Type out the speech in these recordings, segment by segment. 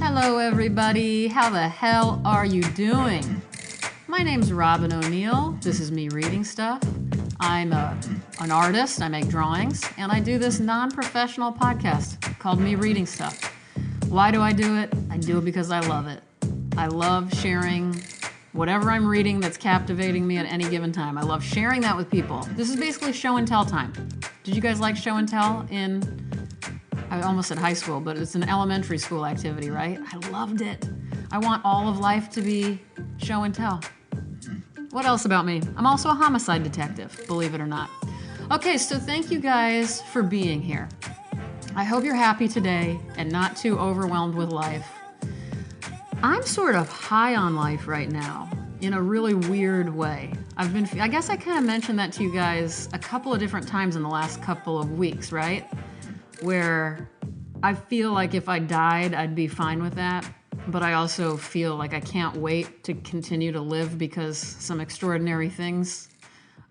Hello, everybody. How the hell are you doing? My name's Robin O'Neill. This is me reading stuff. I'm an artist. I make drawings, and I do this non-professional podcast called Me Reading Stuff. Why do I do it? I do it because I love it. I love sharing whatever I'm reading that's captivating me at any given time. I love sharing that with people. This is basically show and tell time. Did you guys like show and tell I almost said high school, but it's an elementary school activity, right? I loved it. I want all of life to be show and tell. What else about me? I'm also a homicide detective, believe it or not. Okay, so thank you guys for being here. I hope you're happy today and not too overwhelmed with life. I'm sort of high on life right now in a really weird way. I guess I kind of mentioned that to you guys a couple of different times in the last couple of weeks, right? Where I feel like if I died, I'd be fine with that. But I also feel like I can't wait to continue to live because some extraordinary things,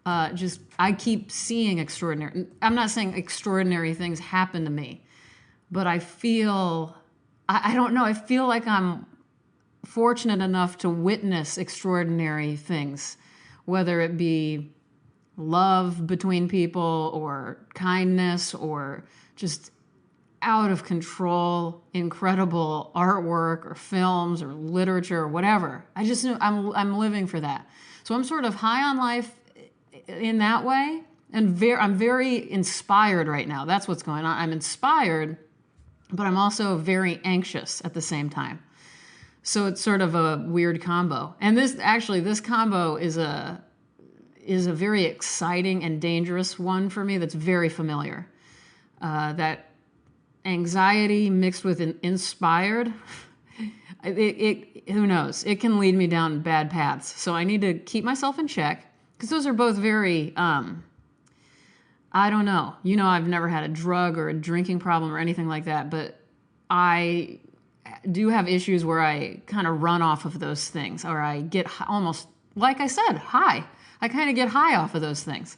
I keep seeing extraordinary, I'm not saying extraordinary things happen to me, but I feel, I don't know, I feel like I'm fortunate enough to witness extraordinary things, whether it be love between people or kindness or just out of control, incredible artwork or films or literature or whatever. I just know I'm living for that. So I'm sort of high on life in that way, and I'm very inspired right now. That's what's going on. I'm inspired, but I'm also very anxious at the same time. So it's sort of a weird combo. And this combo is a very exciting and dangerous one for me that's very familiar. That anxiety mixed with an inspired, who knows? It can lead me down bad paths. So I need to keep myself in check because those are both very, I don't know. You know, I've never had a drug or a drinking problem or anything like that, but I do have issues where I kind of run off of those things, or I get almost, like I said, high. I kind of get high off of those things.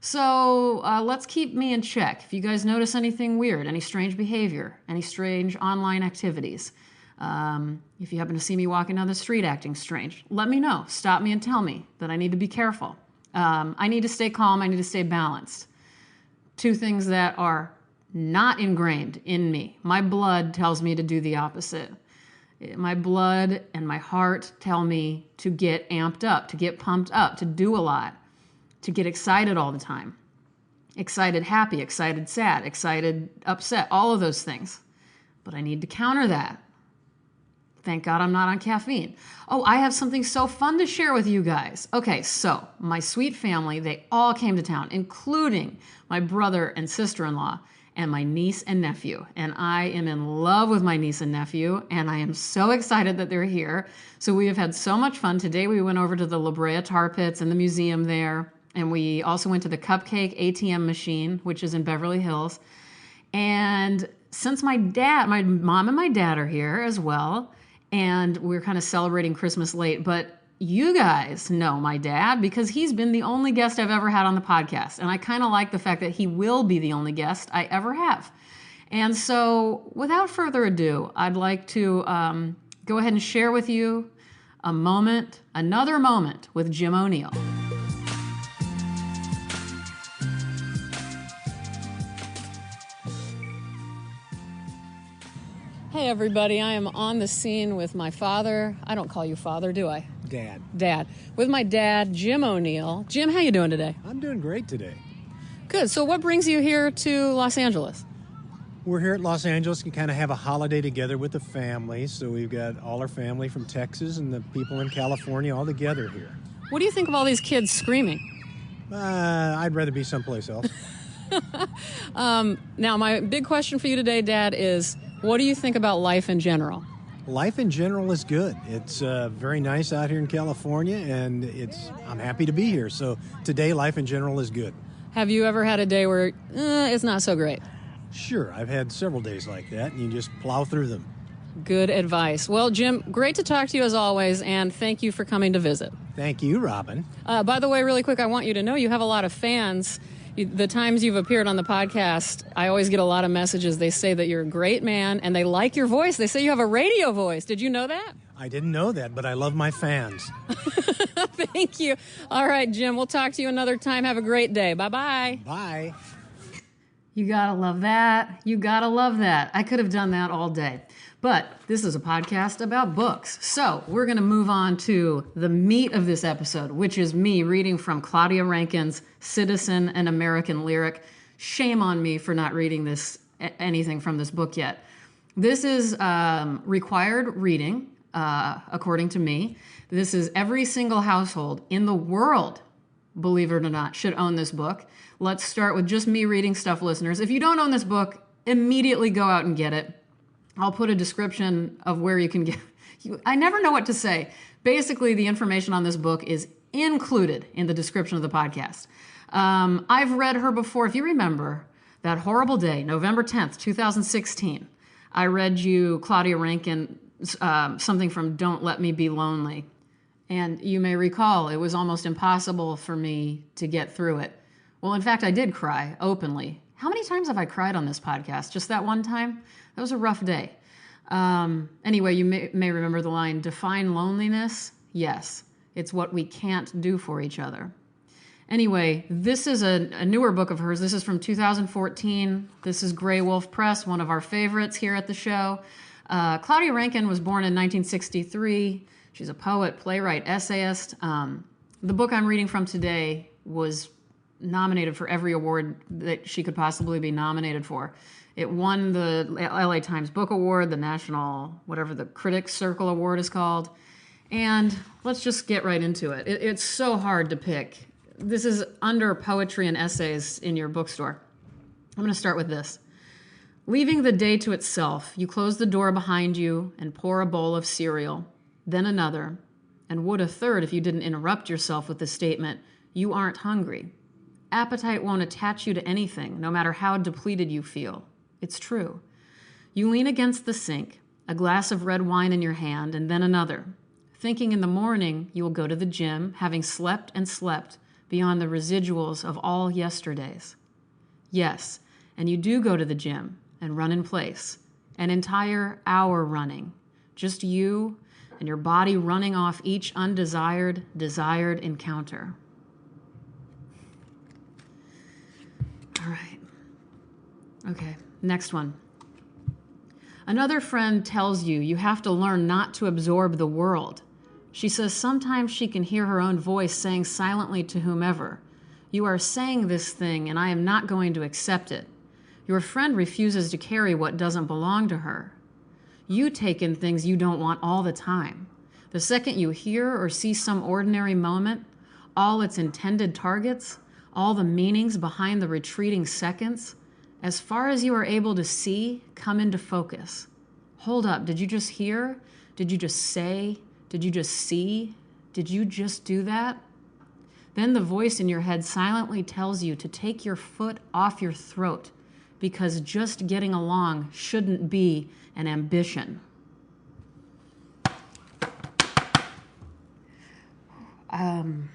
So let's keep me in check. If you guys notice anything weird, any strange behavior, any strange online activities, if you happen to see me walking down the street acting strange, let me know. Stop me and tell me that I need to be careful. I need to stay calm. I need to stay balanced. Two things that are not ingrained in me. My blood tells me to do the opposite. My blood and my heart tell me to get amped up, to get pumped up, to do a lot, to get excited all the time. Excited, happy, excited, sad, excited, upset, all of those things. But I need to counter that. Thank God I'm not on caffeine. Oh, I have something so fun to share with you guys. Okay, so my sweet family, they all came to town, including my brother and sister-in-law and my niece and nephew. And I am in love with my niece and nephew, and I am so excited that they're here. So we have had so much fun. Today we went over to the La Brea Tar Pits and the museum there, and we also went to the Cupcake ATM machine, which is in Beverly Hills. And since my mom and my dad are here as well, and we're kind of celebrating Christmas late, but you guys know my dad because he's been the only guest I've ever had on the podcast. And I kind of like the fact that he will be the only guest I ever have. And so without further ado, I'd like to go ahead and share with you another moment with Jim O'Neill. Hey everybody, I am on the scene with my father. I don't call you father, do I? Dad. With my dad, Jim O'Neill. Jim, how you doing today? I'm doing great today. Good. So what brings you here to Los Angeles? We're here at Los Angeles and kind of have a holiday together with the family. So we've got all our family from Texas and the people in California all together here. What do you think of all these kids screaming? I'd rather be someplace else. Now, my big question for you today, Dad, is what do you think about life in general? Life in general is good. It's very nice out here in California, and I'm happy to be here. So today, life in general is good. Have you ever had a day where it's not so great? Sure. I've had several days like that, and you just plow through them. Good advice. Well, Jim, great to talk to you as always, and thank you for coming to visit. Thank you, Robin. By the way, really quick, I want you to know you have a lot of fans. The times you've appeared on the podcast, I always get a lot of messages. They say that you're a great man, and they like your voice. They say you have a radio voice. Did you know that? I didn't know that, but I love my fans. Thank you. All right, Jim, we'll talk to you another time. Have a great day. Bye-bye. Bye. You gotta love that. You gotta love that. I could have done that all day. But this is a podcast about books. So we're going to move on to the meat of this episode, which is me reading from Claudia Rankine's Citizen and American Lyric. Shame on me for not reading anything from this book yet. This is required reading, according to me. This is every single household in the world, believe it or not, should own this book. Let's start with just me reading stuff, listeners. If you don't own this book, immediately go out and get it. I'll put a description of where you can get. I never know what to say. Basically, the information on this book is included in the description of the podcast. I've read her before. If you remember that horrible day, November 10th, 2016, I read you Claudia Rankine, something from Don't Let Me Be Lonely. And you may recall it was almost impossible for me to get through it. Well, in fact, I did cry openly. How many times have I cried on this podcast? Just that one time? That was a rough day. Anyway, you may remember the line, define loneliness? Yes, it's what we can't do for each other. Anyway, this is a newer book of hers. This is from 2014. This is Grey Wolf Press, one of our favorites here at the show. Claudia Rankine was born in 1963. She's a poet, playwright, essayist. The book I'm reading from today was nominated for every award that she could possibly be nominated for. It won the LA Times Book Award, the National, whatever the Critics Circle Award is called. And let's just get right into it. It's so hard to pick. This is under poetry and essays in your bookstore. I'm going to start with this. Leaving the day to itself, you close the door behind you and pour a bowl of cereal, then another, and would a third if you didn't interrupt yourself with the statement, you aren't hungry. Appetite won't attach you to anything, no matter how depleted you feel. It's true. You lean against the sink, a glass of red wine in your hand, and then another, thinking in the morning you will go to the gym, having slept and slept beyond the residuals of all yesterdays. Yes, and you do go to the gym and run in place, an entire hour running, just you and your body running off each undesired, desired encounter. All right. Okay, next one. Another friend tells you you have to learn not to absorb the world. She says sometimes she can hear her own voice saying silently to whomever, you are saying this thing and I am not going to accept it. Your friend refuses to carry what doesn't belong to her. You take in things you don't want all the time. The second you hear or see some ordinary moment, all its intended targets, all the meanings behind the retreating seconds, as far as you are able to see, come into focus. Hold up, did you just hear? Did you just say? Did you just see? Did you just do that? Then the voice in your head silently tells you to take your foot off your throat, because just getting along shouldn't be an ambition. I'm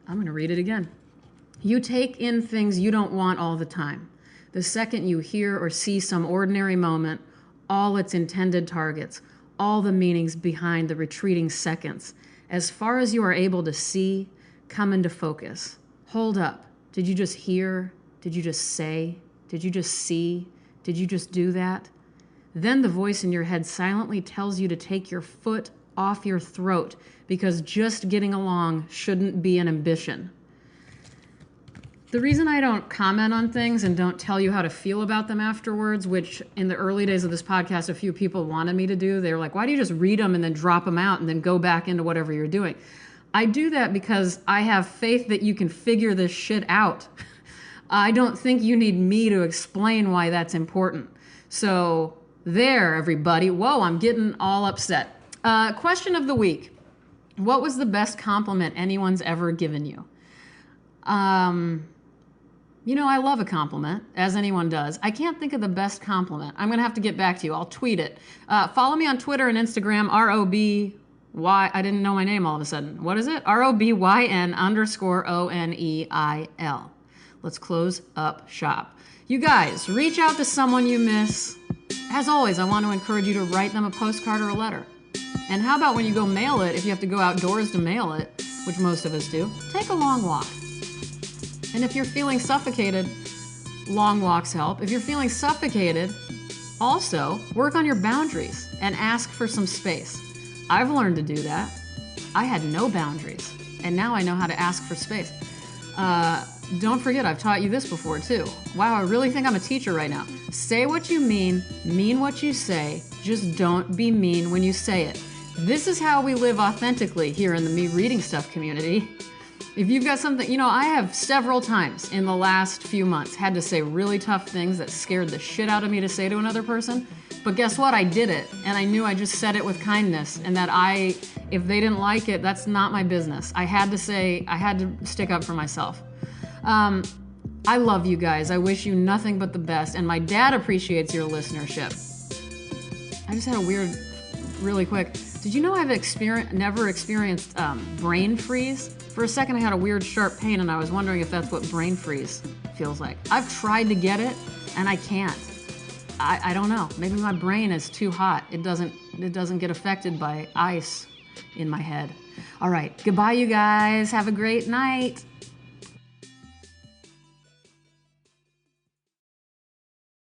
going to read it again. You take in things you don't want all the time. The second you hear or see some ordinary moment, all its intended targets, all the meanings behind the retreating seconds, as far as you are able to see, come into focus. Hold up. Did you just hear? Did you just say? Did you just see? Did you just do that? Then the voice in your head silently tells you to take your foot off your throat, because just getting along shouldn't be an ambition. The reason I don't comment on things and don't tell you how to feel about them afterwards, which in the early days of this podcast, a few people wanted me to do, they were like, why do you just read them and then drop them out and then go back into whatever you're doing? I do that because I have faith that you can figure this shit out. I don't think you need me to explain why that's important. So there, everybody. Whoa, I'm getting all upset. Question of the week. What was the best compliment anyone's ever given you? I love a compliment, as anyone does. I can't think of the best compliment. I'm going to have to get back to you. I'll tweet it. Follow me on Twitter and Instagram, I didn't know my name all of a sudden. What is it? ROBYN_ONEIL. Let's close up shop. You guys, reach out to someone you miss. As always, I want to encourage you to write them a postcard or a letter. And how about when you go mail it, if you have to go outdoors to mail it, which most of us do, take a long walk. And if you're feeling suffocated, long walks help. If you're feeling suffocated, also work on your boundaries and ask for some space. I've learned to do that. I had no boundaries, and now I know how to ask for space. Don't forget, I've taught you this before too. Wow, I really think I'm a teacher right now. Say what you mean what you say, just don't be mean when you say it. This is how we live authentically here in the Me Reading Stuff community. If you've got something, I have several times in the last few months had to say really tough things that scared the shit out of me to say to another person. But guess what? I did it, and I knew I just said it with kindness, and that if they didn't like it, that's not my business. I had to stick up for myself. I love you guys. I wish you nothing but the best, and my dad appreciates your listenership. I just had a weird, really quick. Did you know I've never experienced brain freeze? For a second, I had a weird sharp pain, and I was wondering if that's what brain freeze feels like. I've tried to get it, and I can't. I don't know. Maybe my brain is too hot. It doesn't get affected by ice in my head. All right. Goodbye, you guys. Have a great night.